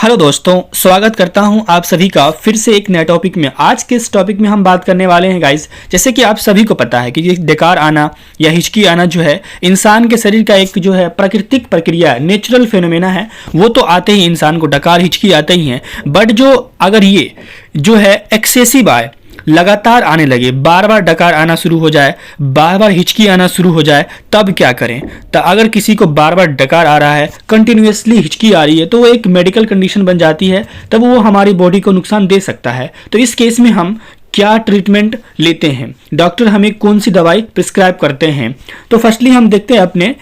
Hello दोस्तों, स्वागत करता हूं आप सभी का फिर से एक नए टॉपिक में। आज के इस टॉपिक में हम बात करने वाले हैं गाइस, जैसे कि आप सभी को पता है कि ये डकार आना या हिचकी आना जो है इंसान के शरीर का एक जो है प्राकृतिक प्रक्रिया, नेचुरल फेनोमेना है। वो तो आते ही इंसान को डकार हिचकी आते ही हैं, बट जो अगर ये जो है एक्सेसिव आए, लगातार आने लगे, बार बार डकार आना शुरू हो जाए, बार बार हिचकी आना शुरू हो जाए, तब क्या करें? तो अगर किसी को बार बार डकार आ रहा है, कंटिन्यूअसली हिचकी आ रही है, तो वो एक मेडिकल कंडीशन बन जाती है, तब वो हमारी बॉडी को नुकसान दे सकता है। तो इस केस में हम क्या ट्रीटमेंट लेते हैं, डॉक्टर हमें कौन सी दवाई प्रिस्क्राइब करते हैं? तो फर्स्टली हम देखते हैं अपने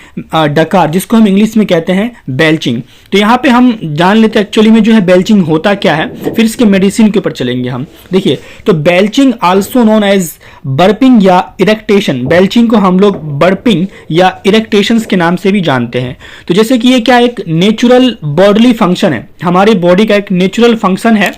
डकार, जिसको हम इंग्लिश में कहते हैं बेल्चिंग। तो यहाँ पे हम जान लेते हैं एक्चुअली में जो है बेल्चिंग होता क्या है, फिर इसके मेडिसिन के ऊपर चलेंगे हम। देखिए, तो belching also known as burping या इरेक्टेशन, बेल्चिंग को हम लोग बर्पिंग या इरेक्टेशंस के नाम से भी जानते हैं। तो जैसे कि ये क्या एक नेचुरल बॉडली फंक्शन है, हमारी बॉडी का एक नेचुरल फंक्शन है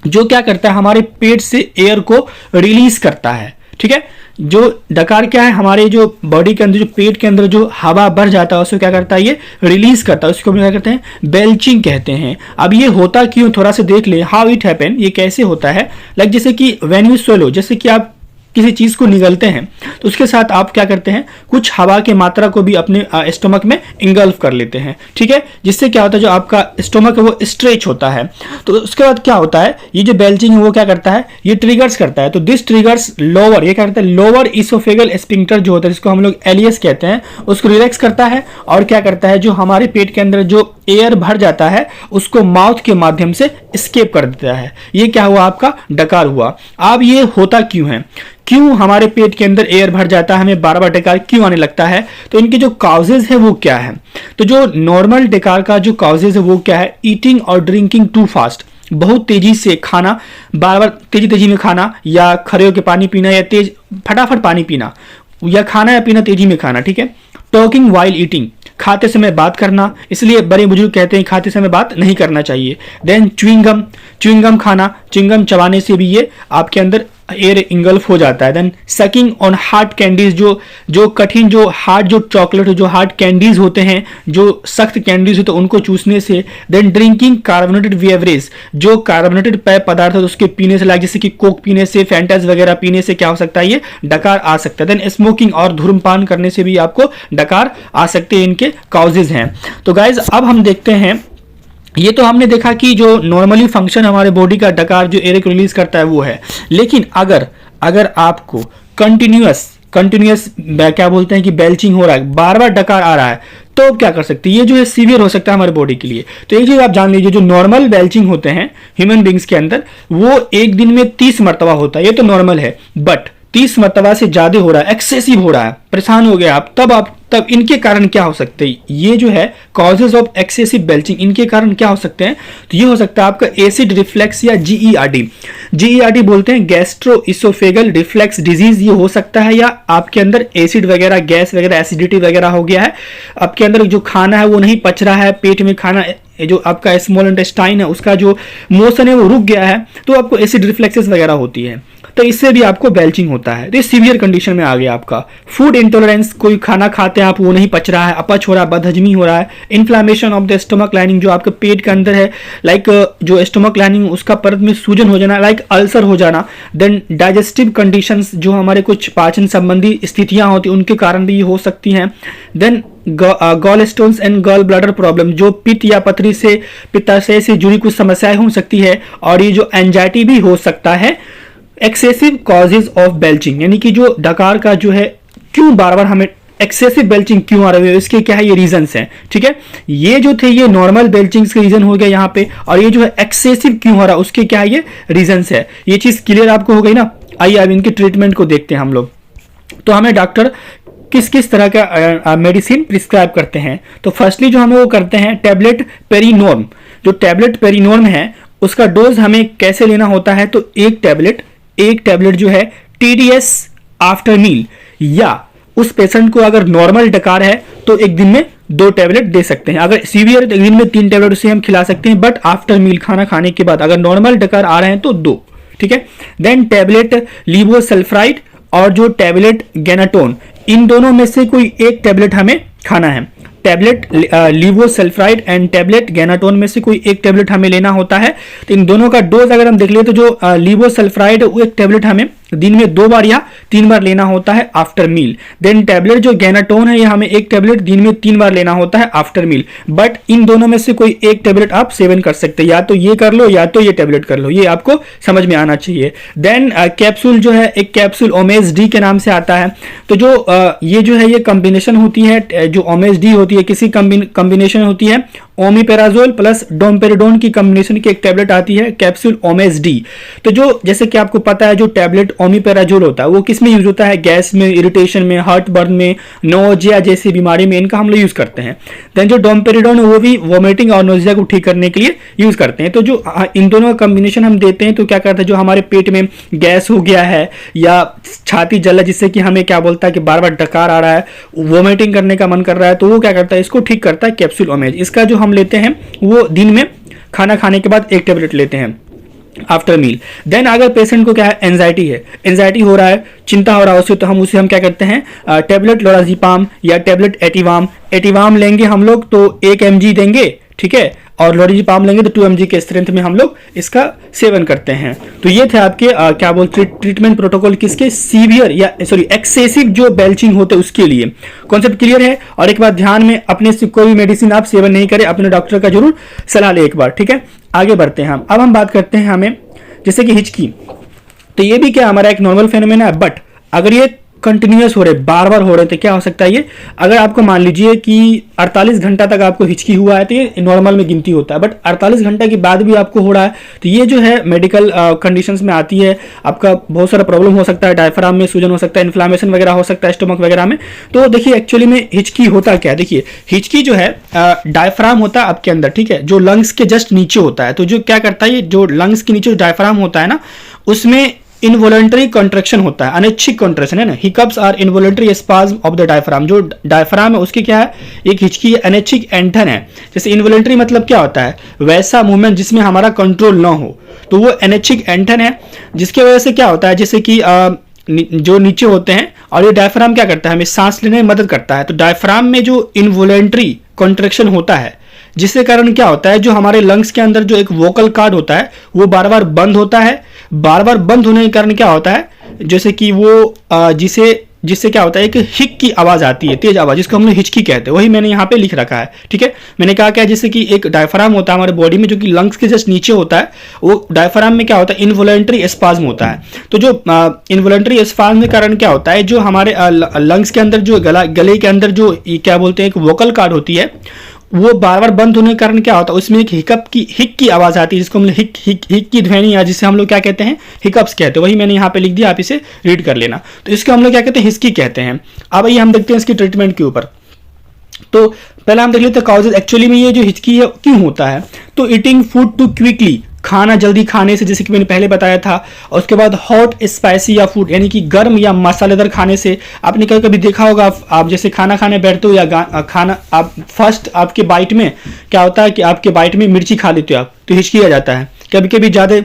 जो क्या करता है, हमारे पेट से एयर को रिलीज करता है। ठीक है, जो डकार क्या है, हमारे जो बॉडी के अंदर, जो पेट के अंदर जो हवा भर जाता है उसको क्या करता है, ये रिलीज करता है, उसको हम क्या करते हैं, बेल्चिंग कहते हैं। अब ये होता क्यों, थोड़ा सा देख ले, हाउ इट हैपन, ये कैसे होता है। लाइक जैसे कि व्हेन यू स्वेलो, जैसे कि आप किसी चीज को निगलते हैं तो उसके साथ आप क्या करते हैं, कुछ हवा की मात्रा को भी अपने स्टोमक में इंगल्फ कर लेते हैं। ठीक है, जिससे क्या होता है, जो आपका स्टोमक है वो स्ट्रेच होता है। तो उसके बाद क्या होता है, ये जो बेल्चिंग है वो क्या करता है, ये ट्रिगर्स करता है। तो दिस ट्रिगर्स लोअर, ये क्या करता है, लोअर इसोफेगल स्फिंक्टर जो होता है, जिसको हम लोग एलियस कहते हैं, उसको रिलैक्स करता है। और क्या करता है, जो हमारे पेट के अंदर जो एयर भर जाता है उसको माउथ के माध्यम से स्केप कर देता है। ये क्या हुआ, आपका डकार हुआ। अब ये होता क्यों है, क्यों हमारे पेट के अंदर एयर भर जाता है, हमें बार बार डकार क्यों आने लगता है? तो इनके जो काउजेज है वो क्या है? तो जो नॉर्मल डकार का जो काउजेज है वो क्या है, ईटिंग और ड्रिंकिंग टू फास्ट, बहुत तेजी से खाना, बार बार तेजी में खाना, या खड़े होकर पानी पीना, या तेज फटाफट पानी पीना, या खाना या पीना तेजी में खाना। ठीक है, टॉकिंग वाइल ईटिंग, खाते समय बात करना, इसलिए बड़े बुजुर्ग कहते हैं खाते समय बात नहीं करना चाहिए। देन च्युइंगम खाना, च्युइंगम चबाने से भी ये आपके अंदर एयर इंगल्फ हो जाता है। Then sucking on hard candies, जो कठिन, जो हार्ड, जो चॉकलेट, जो हार्ड कैंडीज होते हैं, जो सख्त कैंडीज होते हैं, उनको चूसने से। देन ड्रिंकिंग कार्बोनेटेड बेवरेज, जो कार्बोनेटेड पेय पदार्थ है उसके पीने से, लाइक जैसे कि कोक पीने से, फैंटास वगैरह पीने से क्या हो सकता है, ये डकार आ सकता है। देन स्मोकिंग और धूम्रपान करने से भी आपको डकार आ सकते हैं, इनके काउजेज हैं। तो गाइज अब हम देखते हैं, ये तो हमने देखा कि जो नॉर्मली फंक्शन हमारे बॉडी का डकार जो एयर को रिलीज करता है वो है। लेकिन अगर आपको कंटिन्यूअस क्या बोलते हैं कि बेल्चिंग हो रहा है, बार बार डकार आ रहा है, तो क्या कर सकते हैं, ये जो है सीवियर हो सकता है हमारे बॉडी के लिए। तो एक चीज आप जान लीजिए, जो नॉर्मल बेल्चिंग होते हैं ह्यूमन बींग्स के अंदर, वो एक दिन में 30 मरतबा होता है, ये तो नॉर्मल है। बट 30 मरतबा से ज्यादा हो रहा है, एक्सेसिव हो रहा है, परेशान हो गए आप, तब इनके कारण क्या हो सकते हैं, ये जो है कॉजेज ऑफ एक्सेसिव बेल्चिंग, इनके कारण क्या हो सकते हैं? तो ये हो सकता है आपका एसिड रिफ्लेक्स या जीईआरडी बोलते हैं, गैस्ट्रो इसोफेगल रिफ्लेक्स डिजीज, ये हो सकता है। या आपके अंदर एसिड वगैरह, गैस वगैरह, एसिडिटी वगैरह हो गया है, आपके अंदर जो खाना है वो नहीं पच रहा है, पेट में खाना, जो आपका स्मॉल इंटेस्टाइन है उसका जो मोशन है वो रुक गया है, तो आपको एसिड रिफ्लेक्सेस वगैरह होती है, तो इससे भी आपको बेल्चिंग होता है। तो ये सीवियर कंडीशन में आ गया आपका। फूड इंटॉलरेंस, कोई खाना खाते हैं आप वो नहीं पच रहा है, अपच हो रहा है, बदहजमी हो रहा है। Inflammation of the stomach lining, जो आपके पेट के अंदर है, लाइक जो स्टमक लाइनिंग उसका परत में सूजन हो जाना, लाइक अल्सर हो जाना। देन डाइजेस्टिव कंडीशंस, जो हमारे कुछ पाचन संबंधी स्थितियां होती हैं उनके कारण भी हो सकती हैं। Then gall stones and gall bladder problem, जो पित्त या पथरी से, पित्ताशय से जुड़ी कुछ समस्याएं हो सकती है। और ये जो एंजाइटी भी हो सकता है। एक्सेसिव कॉजेज ऑफ बेल्चिंग, यानी कि जो डकार का जो है, क्यों बार बार हमें एक्सेसिव बेल्चिंग क्यों आ रही है, इसके क्या है, ये रीजंस हैं। ठीक है, ये जो थे ये नॉर्मल बेल्चिंग के रीजन हो गया यहाँ पे, और ये जो है एक्सेसिव क्यों हो रहा है उसके क्या है, ये रीजंस है। ये चीज क्लियर आपको हो गई ना? आइए अब इनके ट्रीटमेंट को देखते हैं हम लोग। तो हमें डॉक्टर किस तरह का मेडिसिन प्रिस्क्राइब करते हैं? तो फर्स्टली जो हमें वो करते हैं टैबलेट पेरिनोर्म। जो टैबलेट पेरिनोर्म है उसका डोज हमें कैसे लेना होता है? तो एक टैबलेट जो है TDS आफ्टर मील, या उस पेशेंट को अगर नॉर्मल डकार है तो एक दिन में 2 टैबलेट दे सकते हैं। अगर सीवियर है तो एक दिन में 3 टैबलेट उसे हम खिला सकते हैं, बट आफ्टर मील, खाना खाने के बाद। अगर नॉर्मल डकार आ रहे हैं तो 2। ठीक है, देन टैबलेट लिवोसल्फाइड और जो टैबलेट गैनाटोन, इन दोनों में से कोई एक टैबलेट हमें खाना है। टैबलेट लीवोसल्फाइड एंड टैबलेट गैनाटोन में से कोई एक टैबलेट हमें लेना होता है। तो इन दोनों का डोज अगर हम देख ले तो जो लीवोसल्फाइड वो एक टैबलेट हमें दिन में 2 बार या 3 बार लेना होता है आफ्टर मील। देन टैबलेट जो गैनाटोन है ये हमें एक टैबलेट दिन में 3 बार लेना होता है आफ्टर मील। बट इन दोनों में से कोई एक टैबलेट आप सेवन कर सकते हैं, या तो ये कर लो या तो ये टैबलेट कर लो, ये आपको समझ में आना चाहिए। देन कैप्सूल जो है, एक कैप्सूल ओमेज डी के नाम से आता है। तो जो ये जो है ये कॉम्बिनेशन होती है, जो ओमेज डी होती है किसी कॉम्बिनेशन होती है ओमिपेराजोल प्लस डोमपेरिडोन की कॉम्बिनेशन की एक टैबलेट आती है कैप्सूल ओमेज डी। तो जो जैसे कि आपको पता है जो टैबलेट ओमिपेराजोल होता है वो किस में यूज होता है, गैस में, इरिटेशन में, हार्ट बर्न में, नोजिया जैसी बीमारी में इनका हम लोग यूज करते हैं। देन जो डोमपेरिडोन है वो भी वोमिटिंग और नोजिया को ठीक करने के लिए यूज करते हैं। तो जो इन दोनों का कॉम्बिनेशन हम देते हैं तो क्या करता है, जो हमारे पेट में गैस हो गया है या छाती जल है जिससे कि हमें क्या बोलता है कि बार बार डकार आ रहा है, वोमिटिंग करने का मन कर रहा है, तो वो क्या करता है इसको ठीक करता है कैप्सूल ओमेज। इसका जो हम लेते हैं वो दिन में खाना खाने के बाद एक टेबलेट लेते हैं आफ्टर मील। देन अगर पेशेंट को क्या है एंजाइटी हो रहा है, चिंता हो रहा है उसे, तो हम क्या करते हैं टेबलेट लोराज़ेपाम या टेबलेट एटिवाम लेंगे हम लोग तो 1 mg देंगे, ठीक है, और लोराज़ेपाम लेंगे तो 2 mg के स्ट्रेंथ में हम लोग इसका सेवन करते हैं। तो ये थे आपके क्या बोलते ट्रीटमेंट प्रोटोकॉल किसके, सीवियर या एक्सेसिव जो बेल्चिंग होते हैं उसके लिए। कॉन्सेप्ट क्लियर है। और एक बात ध्यान में, अपने से कोई भी मेडिसिन आप सेवन नहीं करें, अपने डॉक्टर का जरूर सलाह ले एक बार, ठीक है। आगे बढ़ते हैं हम। अब हम बात करते हैं हमें जैसे कि हिचकी, तो ये भी क्या हमारा एक नॉर्मल फेनोमेना है, बट अगर ये कंटिन्यूअस हो रहे, बार बार हो रहे, तो क्या हो सकता है ये, अगर आपको मान लीजिए कि 48 घंटा तक आपको हिचकी हुआ है तो ये नॉर्मल में गिनती होता है, बट 48 घंटा के बाद भी आपको हो रहा है तो ये जो है मेडिकल कंडीशंस में आती है। आपका बहुत सारा प्रॉब्लम हो सकता है, डायफ्राम में सूजन हो सकता है, इन्फ्लामेशन वगैरह हो सकता है स्टमक वगैरह में। तो देखिए एक्चुअली में हिचकी होता क्या है, देखिए हिचकी जो है डायफ्राम होता है आपके अंदर, ठीक है, जो लंग्स के जस्ट नीचे होता है। तो जो क्या करता है, ये जो लंग्स के नीचे डायफ्राम होता है ना, उसमें इनवॉलंटरी कॉन्ट्रैक्शन होता है, अनैच्छिक कॉन्ट्रैक्शन है ना। Hiccups are involuntary spasm of the diaphragm. जो डायफ्राम है उसकी क्या है, एक हिचकी अनैच्छिक एंठन है। जैसे इनवॉलंटरी मतलब क्या होता है, वैसा मूवमेंट जिसमें हमारा कंट्रोल ना हो, तो वो अनैच्छिक एंठन है, जिसकी वजह से क्या होता है, जैसे कि जो नीचे होते हैं, और ये डायफ्राम क्या करता है, हमें सांस लेने में मदद करता है। तो डायफ्राम में जो इनवॉलंटरी कॉन्ट्रैक्शन होता है, जिसके कारण क्या होता है, जो हमारे लंग्स के अंदर जो एक वोकल कॉर्ड होता है वो बार बार बंद होता है। बार बार बंद होने के कारण क्या होता है, जैसे कि वो जिससे क्या होता है, एक हिक की आवाज आती है, तेज आवाज, जिसको हम लोग हिचकी कहते हैं। वही मैंने यहाँ पे लिख रखा है, ठीक है। मैंने कहा क्या, जैसे कि एक डायफ्राम होता है हमारे बॉडी में जो कि लंग्स के जस्ट नीचे होता है, वो डायफ्राम में क्या होता है, इनवॉलंटरी स्पाज्म होता है। तो जो इनवॉलंटरी स्पाज्म के कारण क्या होता है, जो हमारे लंग्स के अंदर जो गले के अंदर जो क्या बोलते हैं एक वोकल कॉर्ड होती है, वो बार बार बंद होने के कारण क्या होता है, उसमें एक हिक की आवाज आती है, जिसको हम हिक की ध्वनि, या जिसे हम लोग क्या कहते हैं, हिकअप्स कहते हैं। वही मैंने यहाँ पे लिख दिया, आप इसे रीड कर लेना। तो इसको हम लोग क्या कहते हैं, हिचकी कहते हैं। अब आइए हम देखते हैं इसकी ट्रीटमेंट के ऊपर। तो पहले हम देख लेते हैं कॉजेज, एक्चुअली में ये जो हिचकी है क्यों होता है। तो ईटिंग फूड टू क्विकली, खाना जल्दी खाने से, जैसे कि मैंने पहले बताया था। और उसके बाद हॉट स्पाइसी या फूड, यानी कि गर्म या मसालेदार खाने से। आपने कभी देखा होगा, आप जैसे खाना खाने बैठते हो या खाना आप फर्स्ट आपके बाइट में क्या होता है कि आपके बाइट में मिर्ची खा लेते हो आप, तो हिचकी आ जाता है। कभी कभी ज़्यादा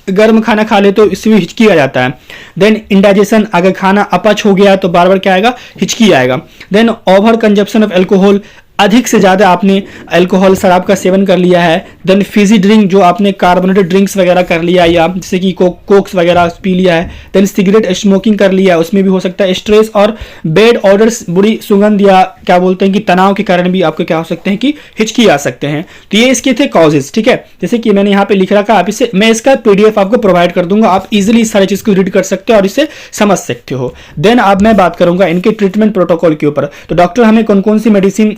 गर्म खाना खा ले तो इससे भी हिचकी आ जाता है। देन इंडाइजेशन, अगर खाना अपच हो गया तो बार बार क्या आएगा, हिचकी आएगा। Then over consumption of alcohol, अधिक से ज़्यादा आपने अल्कोहल शराब का सेवन कर लिया है। देन फिजी ड्रिंक, जो आपने कार्बोनेटेड ड्रिंक्स वगैरह कर लिया, या जैसे कि कोक्स वगैरह पी लिया है। देन सिगरेट स्मोकिंग कर लिया है, उसमें भी हो सकता है। स्ट्रेस और बैड ऑर्डर्स, बुरी सुगंध या क्या बोलते हैं कि तनाव के कारण भी आपको क्या हो सकते हैं कि हिचकी आ सकते हैं। तो ये इसके थे कॉजेज, ठीक है। जैसे कि मैंने यहाँ पे लिख रखा, आप इसे, मैं इसका PDF आपको प्रोवाइड कर दूंगा, आप इजिली इस सारी चीज़ को रीड कर सकते हो और इसे समझ सकते हो। देन अब मैं बात करूंगा इनके ट्रीटमेंट प्रोटोकॉल के ऊपर। तो डॉक्टर हमें कौन कौन सी मेडिसिन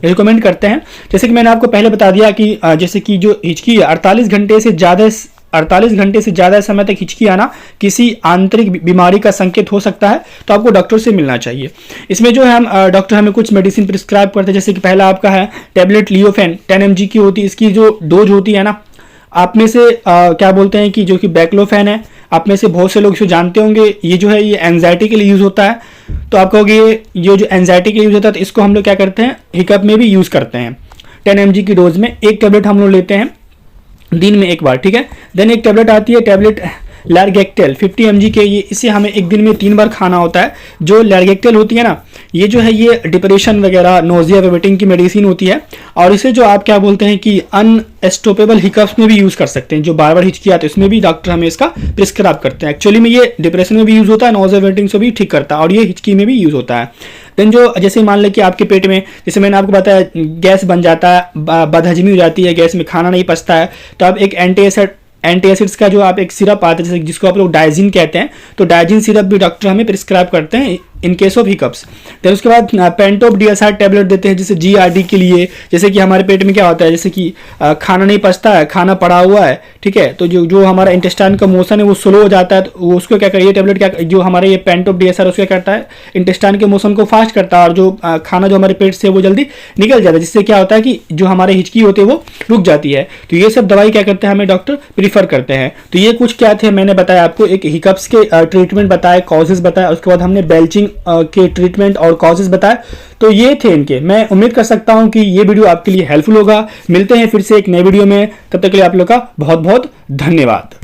रिकमेंड करते हैं। जैसे कि मैंने आपको पहले बता दिया कि जैसे कि जो हिचकी है 48 घंटे से ज़्यादा समय तक हिचकी आना किसी आंतरिक बीमारी का संकेत हो सकता है, तो आपको डॉक्टर से मिलना चाहिए। इसमें जो है हम डॉक्टर हमें कुछ मेडिसिन प्रिस्क्राइब करते हैं। जैसे कि पहला आपका है टेबलेट लियोफेन, 10 mg की होती है। इसकी जो डोज होती है ना, आप में से क्या बोलते हैं कि जो कि बैक्लोफेन है, आप में से बहुत से लोग इसे जानते होंगे। ये जो है ये एंजाइटी के लिए यूज़ होता है। तो आप कहोगे ये जो एंजाइटी के लिए यूज़ होता है, तो इसको हम लोग क्या करते हैं, हिकअप में भी यूज़ करते हैं। 10 mg की डोज में एक टेबलेट हम लोग लेते हैं दिन में एक बार, ठीक है। देन एक टेबलेट आती है, टेबलेट लैरगेक्टेल 50 mg के, ये इसे हमें एक दिन में 3 बार खाना होता है। जो लैरगेक्टेल होती है ना, ये जो है ये डिप्रेशन वगैरह, नोजिया, वोमिटिंग की मेडिसिन होती है। और इसे जो आप क्या बोलते हैं कि अनस्टॉपेबल हिकअप्स में भी यूज़ कर सकते हैं, जो बार बार हिचकी आते हैं उसमें भी डॉक्टर हमें इसका प्रिस्क्राइब करते हैं। एक्चुअली में ये डिप्रेशन में भी यूज़ होता है, नोजिया वोमिटिंग से भी ठीक करता है, और ये हिचकी में भी यूज़ होता है। देन जो जैसे मान लें कि आपके पेट में, जैसे मैंने आपको बताया, गैस बन जाता है, बदहजमी हो जाती है, गैस में खाना नहीं पचता है, तो आप एक एंटीएसिड्स का जो आप एक सिरप आता है, जैसे जिसको आप लोग डाइजिन कहते हैं, तो डाइजिन सिरप भी डॉक्टर हमें प्रिस्क्राइब करते हैं इन केस ऑफ हिकअप्स। फिर उसके बाद पेंटोप डीएसआर टैबलेट देते हैं, जैसे जीआरडी के लिए। जैसे कि हमारे पेट में क्या होता है, जैसे कि खाना नहीं पचता है, खाना पड़ा हुआ है, ठीक है, तो जो हमारा इंटेस्टाइन का मोशन है वो स्लो हो जाता है, तो वो उसको क्या करिए टैबलेट क्या, जो हमारे ये पेंटोप डीएसआर उसको क्या करता है, इंटेस्टाइन के मोशन को फास्ट करता है, और जो खाना जो हमारे पेट से वो जल्दी निकल जाता है, जिससे क्या होता है कि जो हमारे हिचकी होती है वो रुक जाती है। तो ये सब दवाई क्या करते हैं, हमें डॉक्टर प्रीफर करते हैं। तो ये कुछ क्या थे, मैंने बताया आपको, एक हिकअप्स के ट्रीटमेंट बताए, कॉजेज बताया, उसके बाद हमने बेल्चिंग के ट्रीटमेंट और कॉजेज बताए। तो ये थे इनके। मैं उम्मीद कर सकता हूं कि ये वीडियो आपके लिए हेल्पफुल होगा। मिलते हैं फिर से एक नए वीडियो में, तब तक के लिए आप लोग का बहुत बहुत धन्यवाद।